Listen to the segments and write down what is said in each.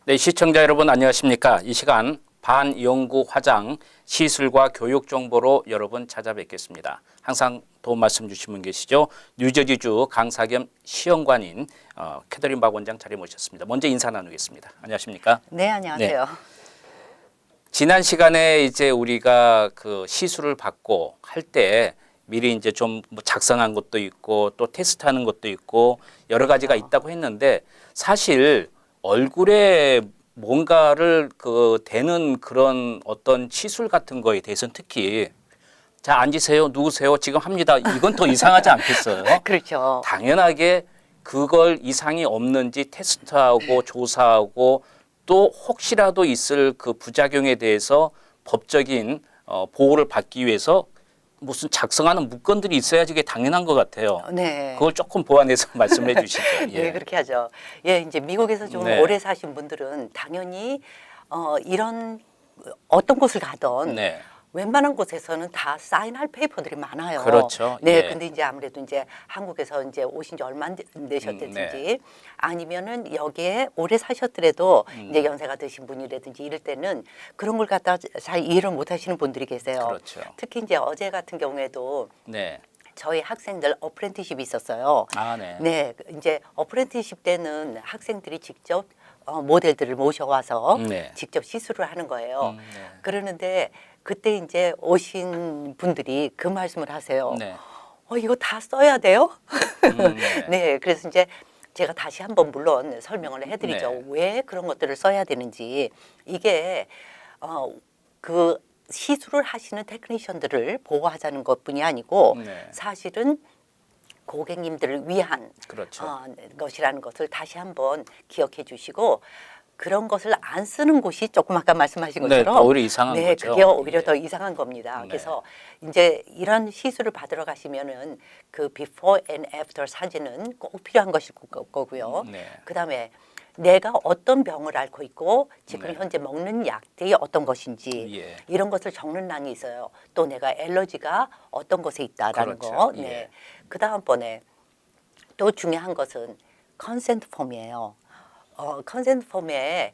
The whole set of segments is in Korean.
네, 시청자 여러분 안녕하십니까? 이 시간 반영구 화장 시술과 교육 정보로 여러분 찾아뵙겠습니다. 항상 도움 말씀 주신 분 계시죠? 뉴저지주 강사 겸 시험관인 캐더린 박 원장 자리 모셨습니다. 먼저 인사 나누겠습니다. 안녕하십니까? 네, 안녕하세요. 네. 지난 시간에 이제 우리가 그 시술을 받고 할 때 미리 이제 좀 뭐 작성한 것도 있고 또 테스트하는 것도 있고 여러 가지가 있다고 했는데 사실 얼굴에 뭔가를 그 대는 그런 어떤 시술 같은 거에 대해서는 특히 자 앉으세요 누구세요 지금 합니다 이건 더 이상하지 않겠어요? 그렇죠. 당연하게 그걸 이상이 없는지 테스트하고 조사하고 또 혹시라도 있을 그 부작용에 대해서 법적인 보호를 받기 위해서 무슨 작성하는 문건들이 있어야지 그게 당연한 것 같아요. 네. 그걸 조금 보완해서 말씀해 주시죠. 예. 네, 그렇게 하죠. 예, 이제 미국에서 좀 네. 오래 사신 분들은 당연히 이런 어떤 곳을 가던 네. 웬만한 곳에서는 다 사인할 페이퍼들이 많아요. 그렇죠. 네, 예. 근데 이제 아무래도 이제 한국에서 이제 오신 지 얼마 안 되셨든지 아니면은 여기에 오래 사셨더라도 이제 연세가 드신 분이라든지 이럴 때는 그런 걸 갖다 잘 이해를 못 하시는 분들이 계세요. 그렇죠. 특히 이제 어제 같은 경우에도 네. 저희 학생들 어프렌티십이 있었어요. 아, 네. 네, 이제 어프렌티십 때는 학생들이 직접 모델들을 모셔와서 네. 직접 시술을 하는 거예요. 네. 그러는데 그때 이제 오신 분들이 그 말씀을 하세요. 네. 이거 다 써야 돼요? 네. 네, 그래서 이제 제가 다시 한번 물론 설명을 해드리죠. 네. 왜 그런 것들을 써야 되는지. 이게 그 시술을 하시는 테크니션들을 보호하자는 것뿐이 아니고 네. 사실은 고객님들을 위한 그렇죠. 것이라는 것을 다시 한번 기억해 주시고 그런 것을 안 쓰는 곳이 조금 아까 말씀하신 네, 것처럼 오히려 이상한 네, 거죠. 그게 오히려 예. 더 이상한 겁니다. 네. 그래서 이제 이런 시술을 받으러 가시면은 그 before and after 사진은 꼭 필요한 것일 거고요. 네. 그다음에 내가 어떤 병을 앓고 있고 지금 네. 현재 먹는 약들이 어떤 것인지 예. 이런 것을 적는 란이 있어요. 또 내가 엘러지가 어떤 것에 있다라는 그렇죠. 거. 예. 네. 그 다음번에 또 중요한 것은 컨센트 폼이에요. 컨센트 폼에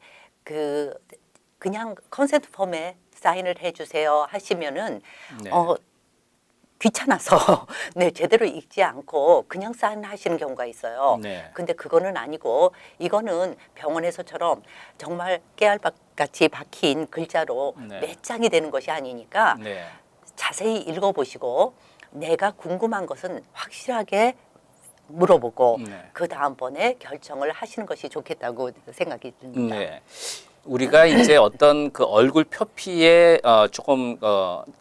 그냥 컨센트 폼에 사인을 해주세요 하시면은 네. 귀찮아서 네 제대로 읽지 않고 그냥 사인하시는 경우가 있어요. 네. 근데 그거는 아니고 이거는 병원에서처럼 정말 깨알같이 박힌 글자로 네. 몇 장이 되는 것이 아니니까 네. 자세히 읽어보시고 내가 궁금한 것은 확실하게 물어보고 네. 그 다음번에 결정을 하시는 것이 좋겠다고 생각이 듭니다. 네. 우리가 이제 어떤 그 얼굴 표피에 조금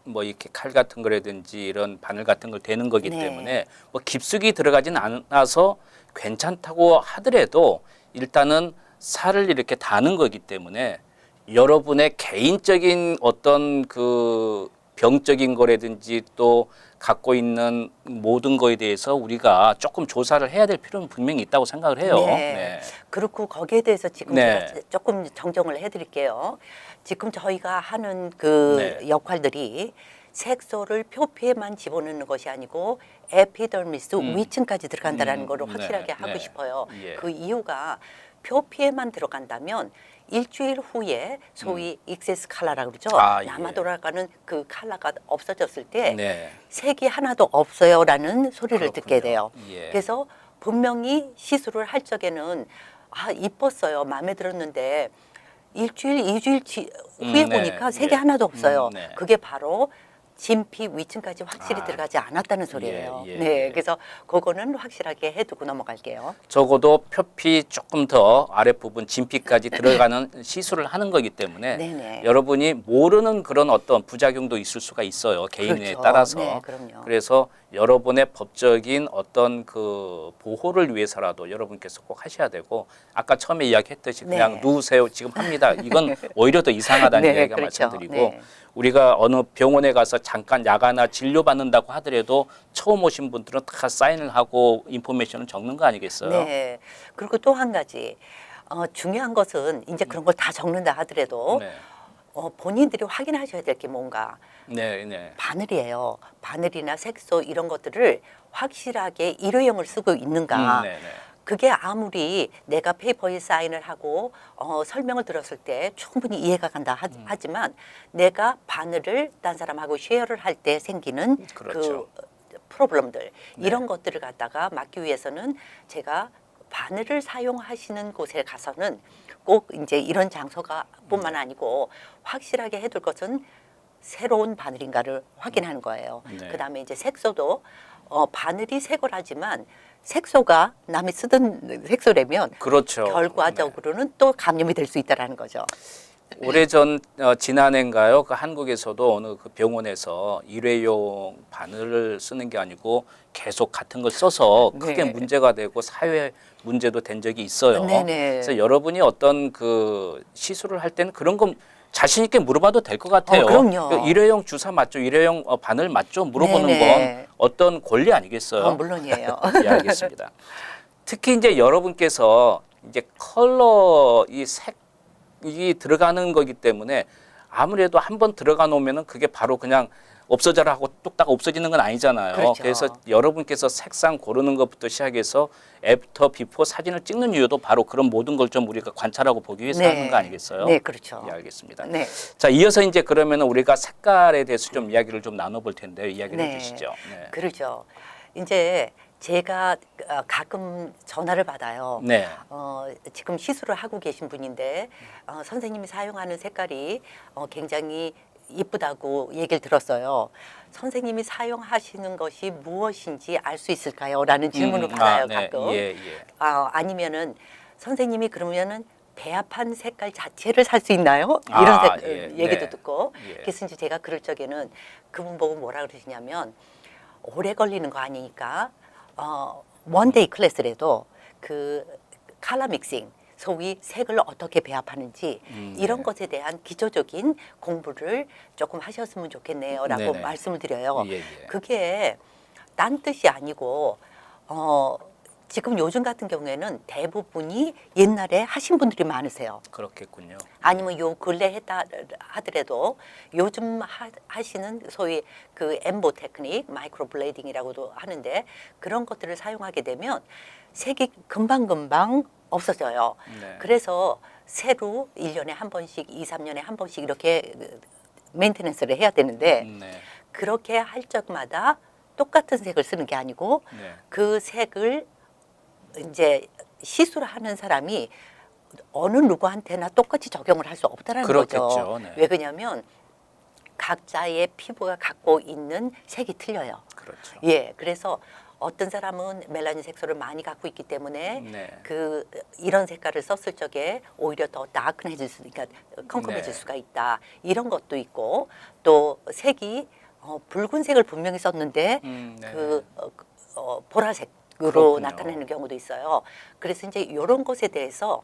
뭐 이렇게 칼 같은 거라든지 이런 바늘 같은 걸 대는 거기 네. 때문에 뭐 깊숙이 들어가진 않아서 괜찮다고 하더라도 일단은 살을 이렇게 다는 거기 때문에 여러분의 개인적인 어떤 그 병적인 거라든지 또 갖고 있는 모든 거에 대해서 우리가 조금 조사를 해야 될 필요는 분명히 있다고 생각을 해요. 네. 그렇고 거기에 대해서 지금 네. 제가 조금 정정을 해드릴게요. 지금 저희가 하는 그 네. 역할들이 색소를 표피에만 집어넣는 것이 아니고 에피더미스 위층까지 들어간다라는 거를 확실하게 네. 하고 네. 싶어요. 예. 그 이유가 표피에만 들어간다면 일주일 후에 소위 익세스 칼라라고 그러죠. 아, 예. 남아 돌아가는 그 칼라가 없어졌을 때 네. 색이 하나도 없어요라는 소리를 그렇군요. 듣게 돼요. 예. 그래서 분명히 시술을 할 적에는 이뻤어요. 마음에 들었는데 일주일, 이주일 후에 네. 보니까 색이 예. 하나도 없어요. 네. 그게 바로 진피 위층까지 확실히 들어가지 않았다는 소리예요. 예, 네, 예. 그래서 그거는 확실하게 해두고 넘어갈게요. 적어도 표피 조금 더 아랫부분 진피까지 들어가는 시술을 하는 거기 때문에 네네. 여러분이 모르는 그런 어떤 부작용도 있을 수가 있어요. 개인에 그렇죠. 따라서. 네, 그럼요. 그래서 여러분의 법적인 어떤 그 보호를 위해서라도 여러분께서 꼭 하셔야 되고 아까 처음에 이야기했듯이 그냥 네. 누우세요 지금 합니다. 이건 오히려 더 이상하다는 네, 이야기가 그렇죠. 말씀드리고 네. 우리가 어느 병원에 가서 잠깐 야가나 진료받는다고 하더라도 처음 오신 분들은 다 사인을 하고 인포메이션을 적는 거 아니겠어요? 네. 그리고 또 한 가지 중요한 것은 이제 그런 걸 다 적는다 하더라도 네. 본인들이 확인하셔야 될 게 뭔가 네, 네. 바늘이에요. 바늘이나 색소 이런 것들을 확실하게 일회용을 쓰고 있는가. 네, 네. 그게 아무리 내가 페이퍼에 사인을 하고 설명을 들었을 때 충분히 이해가 간다 하지만 내가 바늘을 딴 사람하고 쉐어를 할 때 생기는 그렇죠. 그 프로블럼들 네. 이런 것들을 갖다가 막기 위해서는 제가 바늘을 사용하시는 곳에 가서는 꼭 이제 이런 장소가 뿐만 아니고 확실하게 해둘 것은 새로운 바늘인가를 확인하는 거예요. 네. 그다음에 이제 색소도 바늘이 색을하지만 색소가 남이 쓰던 색소라면 그렇죠. 결과적으로는 또 감염이 될 수 있다라는 거죠. 오래전 지난해인가요? 그 한국에서도 어느 그 병원에서 일회용 바늘을 쓰는 게 아니고 계속 같은 걸 써서 크게 네. 문제가 되고 사회 문제도 된 적이 있어요. 네네. 그래서 여러분이 어떤 그 시술을 할 때는 그런 거 자신 있게 물어봐도 될 것 같아요. 그럼요. 그 일회용 주사 맞죠? 일회용 바늘 맞죠? 물어보는 네네. 건 어떤 권리 아니겠어요? 물론이에요. 예, 알겠습니다. 특히 이제 여러분께서 이제 컬러 이 색이 들어가는 거기 때문에 아무래도 한번 들어가 놓으면은 그게 바로 그냥 없어져라 하고 뚝딱 없어지는 건 아니잖아요. 그렇죠. 그래서 여러분께서 색상 고르는 것부터 시작해서 애프터 비포 사진을 찍는 이유도 바로 그런 모든 걸 좀 우리가 관찰하고 보기 위해서 하는 거 아니겠어요? 네, 그렇죠. 예, 알겠습니다. 네. 자, 이어서 이제 그러면은 우리가 색깔에 대해서 좀 이야기를 좀 나눠볼 텐데요. 이야기를 네. 해주시죠. 네. 그러죠. 이제 제가 가끔 전화를 받아요. 네. 지금 시술을 하고 계신 분인데 선생님이 사용하는 색깔이 굉장히 이쁘다고 얘기를 들었어요. 선생님이 사용하시는 것이 무엇인지 알 수 있을까요? 라는 질문을 받아요, 네. 가끔. 예, 예. 아니면은 선생님이 그러면은 배합한 색깔 자체를 살 수 있나요? 이런 예, 얘기도 네. 듣고. 예. 그래서 이제 제가 그럴 적에는 그분 보고 뭐라 그러시냐면 오래 걸리는 거 아니니까 원데이 클래스라도 그 컬러 믹싱 소위 색을 어떻게 배합하는지 이런 네. 것에 대한 기초적인 공부를 조금 하셨으면 좋겠네요라고 네네. 말씀을 드려요. 예, 예. 그게 딴 뜻이 아니고 지금 요즘 같은 경우에는 대부분이 옛날에 하신 분들이 많으세요. 그렇겠군요. 아니면 요 근래 했다 하더라도 요즘 하시는 소위 그 엠보 테크닉, 마이크로 블레이딩이라고도 하는데 그런 것들을 사용하게 되면 색이 금방금방 없어져요. 네. 그래서 새로 1년에 한 번씩, 2, 3년에 한 번씩 이렇게 메인테넌스를 해야 되는데 네. 그렇게 할 적마다 똑같은 색을 쓰는 게 아니고 네. 그 색을 이제 시술을 하는 사람이 어느 누구한테나 똑같이 적용을 할 수 없다라는 그렇겠죠. 거죠. 네. 왜 그러냐면 각자의 피부가 갖고 있는 색이 틀려요. 그렇죠. 예, 그래서 어떤 사람은 멜라닌 색소를 많이 갖고 있기 때문에 네. 그 이런 색깔을 썼을 적에 오히려 더 다크해질 수, 그러니까 컴컴해질 네. 수가 있다. 이런 것도 있고 또 색이 붉은색을 분명히 썼는데 네. 그 보라색으로 그렇군요. 나타내는 경우도 있어요. 그래서 이제 이런 것에 대해서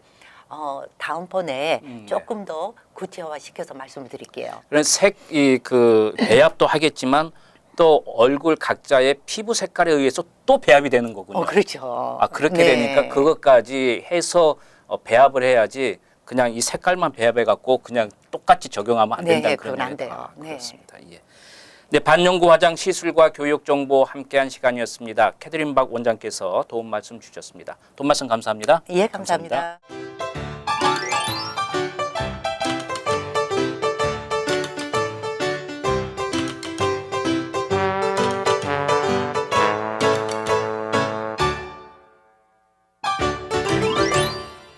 다음번에 네. 조금 더 구체화 시켜서 말씀을 드릴게요. 그런 색이 그 배합도 하겠지만 또 얼굴 각자의 피부 색깔에 의해서 또 배합이 되는 거군요. 그렇죠. 아, 그렇게 네. 되니까 그것까지 해서 배합을 해야지 그냥 이 색깔만 배합해 갖고 그냥 똑같이 적용하면 안 네, 된다는 그건 그런 안 돼요. 아, 네. 그렇습니다. 예. 네, 반영구 화장 시술과 교육 정보 함께한 시간이었습니다. 캐드린 박 원장께서 도움 말씀 주셨습니다. 도움 말씀 감사합니다. 예, 감사합니다.